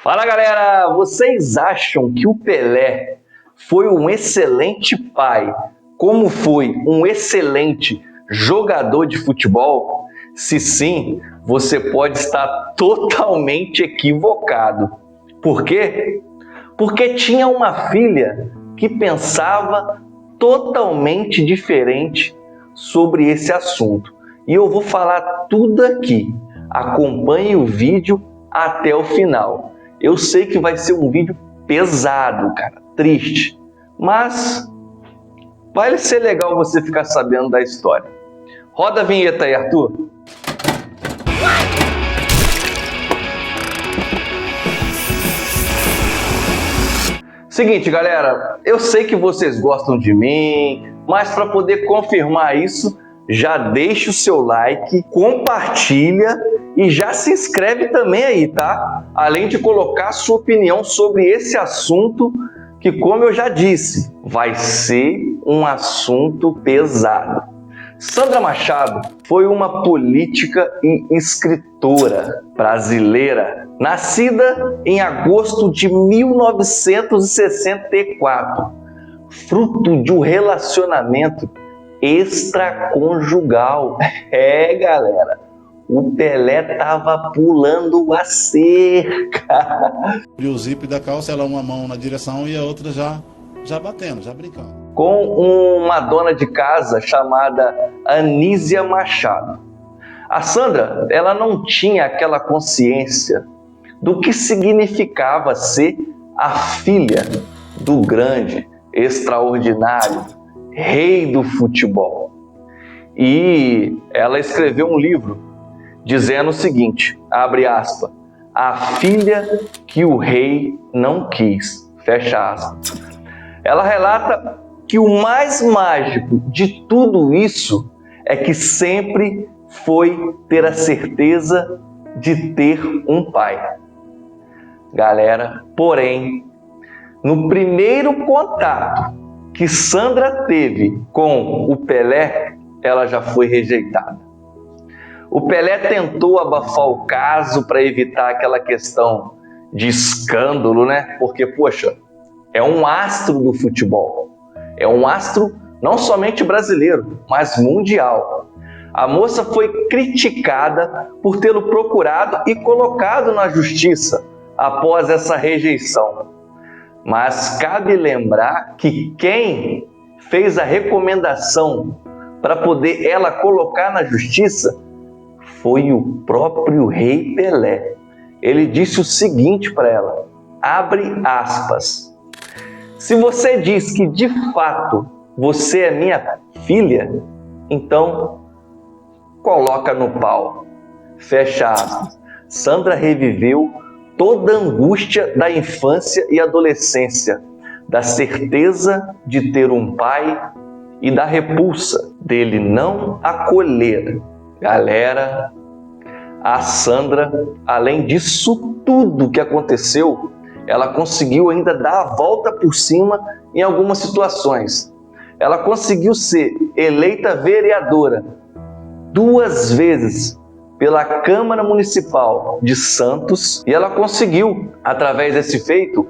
Fala galera, vocês acham que o Pelé foi um excelente pai, como foi um excelente jogador de futebol? Se sim, você pode estar totalmente equivocado. Por quê? Porque tinha uma filha que pensava totalmente diferente sobre esse assunto. E eu vou falar tudo aqui. Acompanhe o vídeo até o final. Eu sei que vai ser um vídeo pesado, cara, triste, mas vai ser legal você ficar sabendo da história. Roda a vinheta aí, Arthur. Seguinte, galera, eu sei que vocês gostam de mim, mas para poder confirmar isso, já deixa o seu like, compartilha e já se inscreve também aí, tá? Além de colocar sua opinião sobre esse assunto, que como eu já disse, vai ser um assunto pesado. Sandra Machado foi uma política e escritora brasileira, nascida em agosto de 1964, fruto de um relacionamento extraconjugal. Galera, o Pelé tava pulando a cerca. E o zíper da calça, ela uma mão na direção e a outra já batendo, já brincando. Com uma dona de casa chamada Anísia Machado. A Sandra, ela não tinha aquela consciência do que significava ser a filha do grande, extraordinário rei do futebol. E ela escreveu um livro dizendo o seguinte, abre aspas, a filha que o rei não quis, fecha aspas. Ela relata que o mais mágico de tudo isso é que sempre foi ter a certeza de ter um pai. Galera, porém, no primeiro contato que Sandra teve com o Pelé, ela já foi rejeitada. O Pelé tentou abafar o caso para evitar aquela questão de escândalo, né? Porque, poxa, é um astro do futebol. É um astro não somente brasileiro, mas mundial. A moça foi criticada por tê-lo procurado e colocado na justiça após essa rejeição. Mas cabe lembrar que quem fez a recomendação para poder ela colocar na justiça foi o próprio rei Pelé. Ele disse o seguinte para ela, abre aspas, se você diz que de fato você é minha filha, então coloca no pau, fecha aspas. Sandra reviveu toda a angústia da infância e adolescência, da certeza de ter um pai e da repulsa dele não acolher. Galera, a Sandra, além disso tudo que aconteceu, ela conseguiu ainda dar a volta por cima em algumas situações. Ela conseguiu ser eleita vereadora 2 vezes pela Câmara Municipal de Santos e ela conseguiu, através desse feito,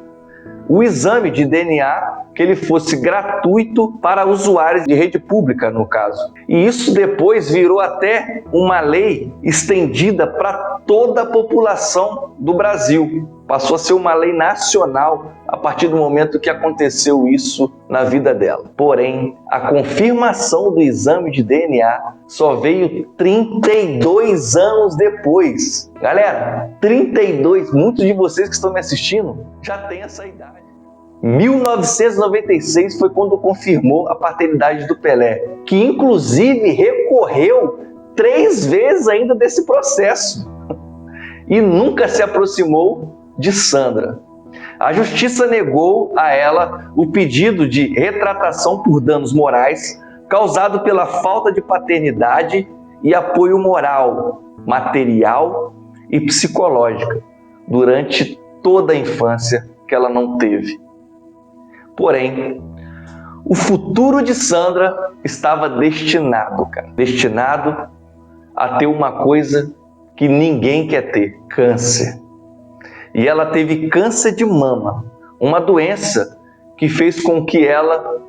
o exame de DNA que ele fosse gratuito para usuários de rede pública, no caso. E isso depois virou até uma lei estendida para toda a população do Brasil. Passou a ser uma lei nacional a partir do momento que aconteceu isso na vida dela. Porém, a confirmação do exame de DNA só veio 32 anos depois. Galera, 32, muitos de vocês que estão me assistindo já têm essa idade. 1996 foi quando confirmou a paternidade do Pelé, que inclusive recorreu 3 vezes ainda desse processo e nunca se aproximou de Sandra. A justiça negou a ela o pedido de retratação por danos morais causado pela falta de paternidade e apoio moral, material e psicológico durante toda a infância que ela não teve. Porém, o futuro de Sandra estava destinado a ter uma coisa que ninguém quer ter, câncer. e ela teve câncer de mama, uma doença que fez com que ela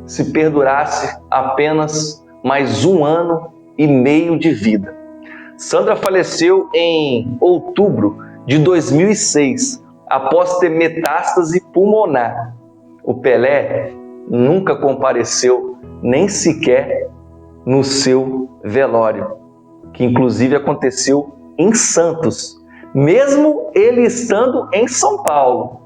se perdurasse apenas mais 1 ano e meio de vida. Sandra faleceu em outubro de 2006, após ter metástase pulmonar. O Pelé nunca compareceu nem sequer no seu velório, que inclusive aconteceu em Santos, mesmo ele estando em São Paulo.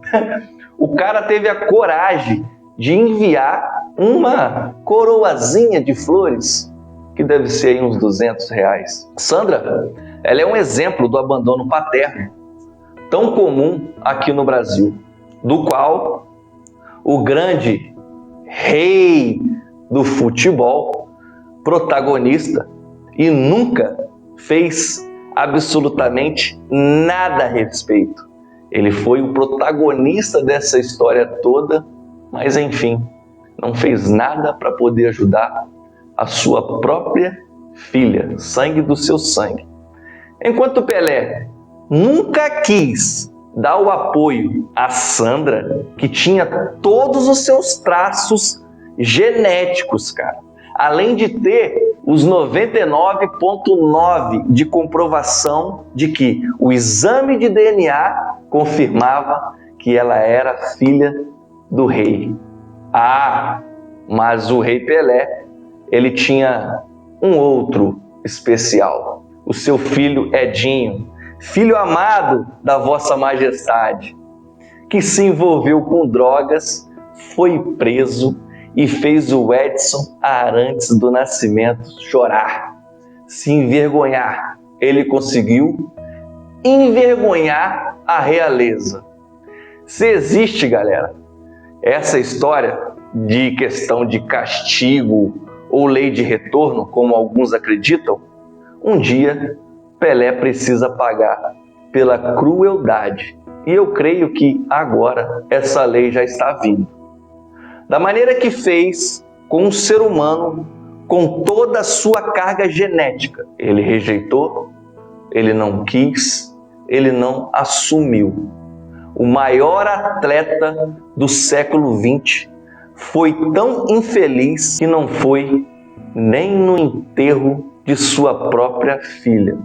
O cara teve a coragem de enviar uma coroazinha de flores, que deve ser aí uns R$200. Sandra, ela é um exemplo do abandono paterno, tão comum aqui no Brasil, do qual o grande rei do futebol, protagonista, e nunca fez absolutamente nada a respeito. Ele foi o protagonista dessa história toda, mas enfim, não fez nada para poder ajudar a sua própria filha, sangue do seu sangue. Enquanto Pelé nunca quis dar o apoio a Sandra, que tinha todos os seus traços genéticos, cara, além de ter os 99,9% de comprovação de que o exame de DNA confirmava que ela era filha do rei. Ah, mas o rei Pelé, ele tinha um outro especial, o seu filho Edinho, filho amado da Vossa Majestade, que se envolveu com drogas, foi preso e fez o Edson Arantes do Nascimento chorar, se envergonhar. Ele conseguiu envergonhar a realeza. Se existe, galera, essa história de questão de castigo ou lei de retorno, como alguns acreditam, um dia Pelé precisa pagar pela crueldade. E eu creio que agora essa lei já está vindo. Da maneira que fez com um ser humano com toda a sua carga genética. Ele rejeitou, ele não quis, ele não assumiu. O maior atleta do século XX foi tão infeliz que não foi nem no enterro de sua própria filha.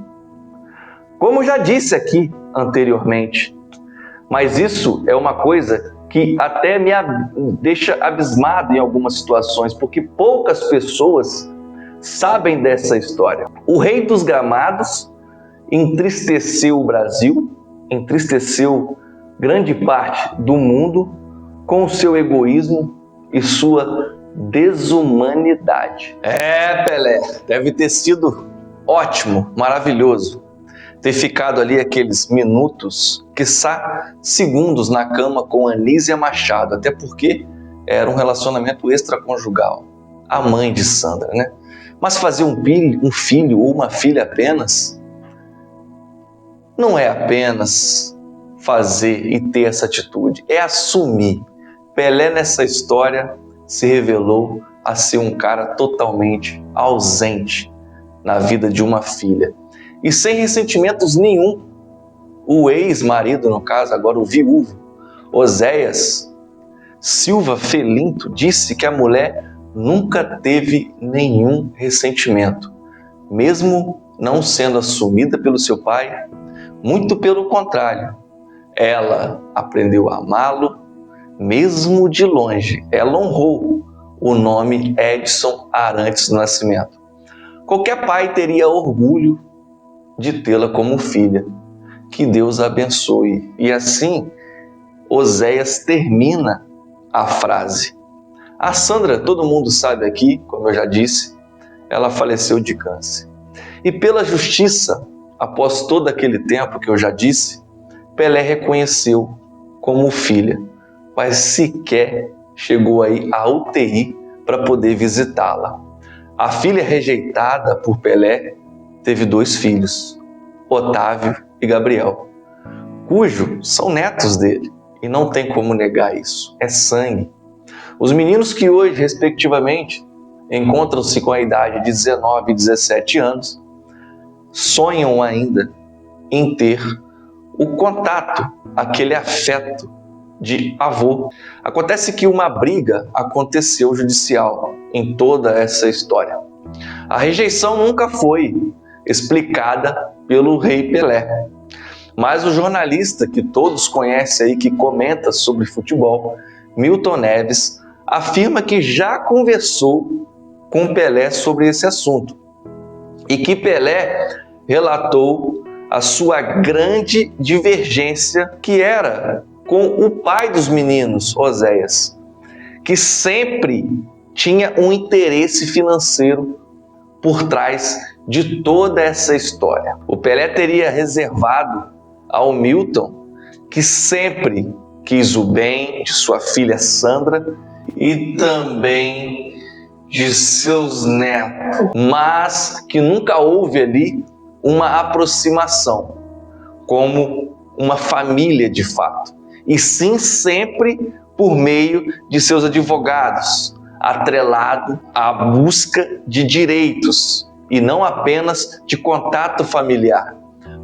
Como já disse aqui anteriormente, mas isso é uma coisa que até me deixa abismado em algumas situações, porque poucas pessoas sabem dessa história. O rei dos gramados entristeceu o Brasil, entristeceu grande parte do mundo com o seu egoísmo e sua desumanidade. Pelé, deve ter sido ótimo, maravilhoso ter ficado ali aqueles minutos, quiçá segundos, na cama com Anísia Machado, até porque era um relacionamento extraconjugal, a mãe de Sandra, né? Mas fazer um filho ou uma filha apenas não é apenas fazer e ter essa atitude, é assumir. Pelé nessa história se revelou a ser um cara totalmente ausente na vida de uma filha. E sem ressentimentos nenhum, o ex-marido, no caso, agora o viúvo, Oséias Silva Felinto, disse que a mulher nunca teve nenhum ressentimento, mesmo não sendo assumida pelo seu pai, muito pelo contrário. Ela aprendeu a amá-lo, mesmo de longe. Ela honrou o nome Edson Arantes do Nascimento. Qualquer pai teria orgulho de tê-la como filha. Que Deus a abençoe. E assim, Oséias termina a frase. A Sandra, todo mundo sabe aqui, como eu já disse, ela faleceu de câncer. E pela justiça, após todo aquele tempo que eu já disse, Pelé reconheceu como filha, mas sequer chegou aí à UTI para poder visitá-la. A filha rejeitada por Pelé teve 2 filhos, Otávio e Gabriel, cujos são netos dele, e não tem como negar isso, é sangue. Os meninos que hoje, respectivamente, encontram-se com a idade de 19 e 17 anos, sonham ainda em ter o contato, aquele afeto de avô. Acontece que uma briga aconteceu judicial em toda essa história. A rejeição nunca foi explicada pelo rei Pelé, mas o jornalista que todos conhecem aí, que comenta sobre futebol, Milton Neves, afirma que já conversou com Pelé sobre esse assunto e que Pelé relatou a sua grande divergência, que era com o pai dos meninos, Oséias, que sempre tinha um interesse financeiro por trás de toda essa história. O Pelé teria reservado ao Milton, que sempre quis o bem de sua filha Sandra e também de seus netos, mas que nunca houve ali uma aproximação como uma família de fato, e sim sempre por meio de seus advogados, atrelado à busca de direitos e não apenas de contato familiar.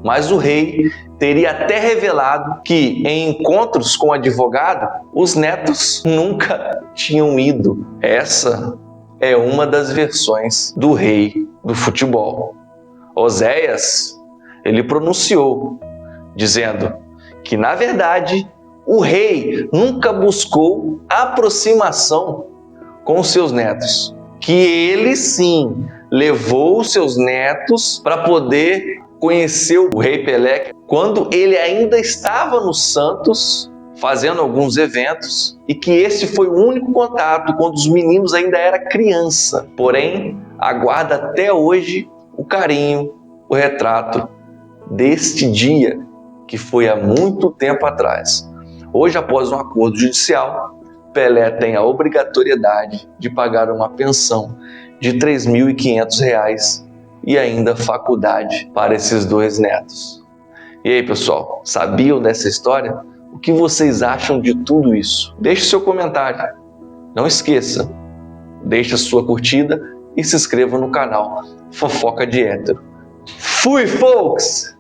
Mas o rei teria até revelado que, em encontros com o advogado, os netos nunca tinham ido. Essa é uma das versões do rei do futebol. Oséias, ele pronunciou, dizendo que, na verdade, o rei nunca buscou aproximação com seus netos, que ele sim levou seus netos para poder conhecer o rei Pelé quando ele ainda estava no Santos fazendo alguns eventos, e que esse foi o único contato quando os meninos ainda eram criança. Porém, aguarda até hoje o carinho, o retrato deste dia que foi há muito tempo atrás. Hoje, após um acordo judicial, Pelé tem a obrigatoriedade de pagar uma pensão de R$ 3.500 e ainda faculdade para esses dois netos. E aí, pessoal, sabiam dessa história? O que vocês acham de tudo isso? Deixe seu comentário. Não esqueça, deixe a sua curtida e se inscreva no canal Fofoca de Hétero. Fui, folks!